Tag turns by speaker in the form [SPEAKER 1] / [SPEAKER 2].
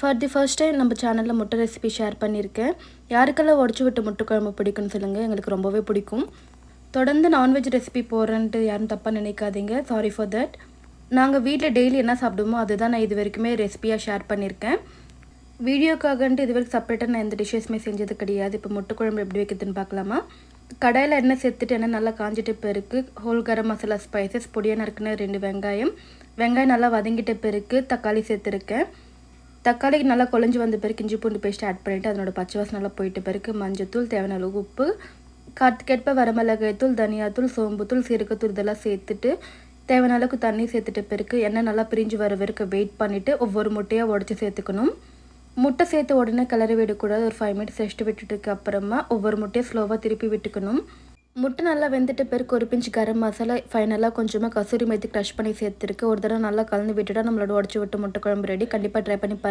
[SPEAKER 1] For the first time நம்ம சேனலில் முட்டை ரெசிபி ஷேர் பண்ணியிருக்கேன். யாருக்கெல்லாம் உடச்சி விட்ட முட்டை குழம்பு பிடிக்கும்னு சொல்லுங்கள். எங்களுக்கு ரொம்பவே பிடிக்கும். தொடர்ந்து நான்வெஜ் ரெசிபி போடுறேன்ட்டு யாரும் தப்பாக நினைக்காதீங்க. Sorry for that. நாங்கள் வீட்டில் டெய்லி என்ன சாப்பிடுவோமோ அதுதான் நான் இது வரைக்குமே ரெசிபியாக ஷேர் பண்ணியிருக்கேன். வீடியோக்காகன்ட்டு இது வரைக்கும் செப்பரேட்டாக நான் எந்த டிஷ்ஷஸுமே செஞ்சது கிடையாது. இப்போ முட்டை குழம்பு எப்படி வைக்கிறதுன்னு பார்க்கலாமா? கடாயில் எண்ணெய் சேர்த்துட்டு எண்ணெய் நல்லா காஞ்சிட்ட பிறகு ஹோல் கரம் மசாலா ஸ்பைசஸ், பொடியாக நறுக்குன 2 வெங்காயம் நல்லா வதங்கிட்ட பிறகு தக்காளி சேர்த்துருக்கேன். தக்காளிக்கு நல்லா குழஞ்சி வந்த பிறகு இஞ்சி பூண்டு பேஸ்ட் ஆட் பண்ணிவிட்டு அதனோட பச்சை வாசம் நல்லா போயிட்ட பிறகு மஞ்சத்தூள், தேவையான அளவு உப்பு, காரத்துக்கேற்ப வரமிளகாய்த்தூள், தனியாத்தூள், சோம்புத்தூள், சீரகத்தூள் இதெல்லாம் சேர்த்துட்டு தேவையான அளவுக்கு தண்ணி சேர்த்துட்ட பிறகு எண்ணெய் நல்லா பிரிஞ்சு வர வரைக்கும் வெயிட் பண்ணிவிட்டு ஒவ்வொரு முட்டையாக உடச்சி சேர்த்துக்கணும். முட்டை சேர்த்து உடனே கிளறி விடக்கூடாது. ஒரு 5 மினிட்ஸ் ரெஸ்ட் விட்டுட்டுக்கு அப்புறமா ஒவ்வொரு முட்டையை ஸ்லோவாக திருப்பி விட்டுக்கணும். முட்டை நல்லா வெந்துட்ட பிறகு ஒரு பிஞ்சு கரம் மசாலா, ஃபைனலாக கொஞ்சமாக கசூரி மேத்தி க்ரஷ் பண்ணி சேர்த்துருக்கு. ஒரு தடவை நல்லா கலந்து விட்டுட்டா நம்மளோட உடச்சி விட்டு முட்டை குழம்பு ரெடி. கண்டிப்பாக ட்ரை பண்ணி பாருங்கள்.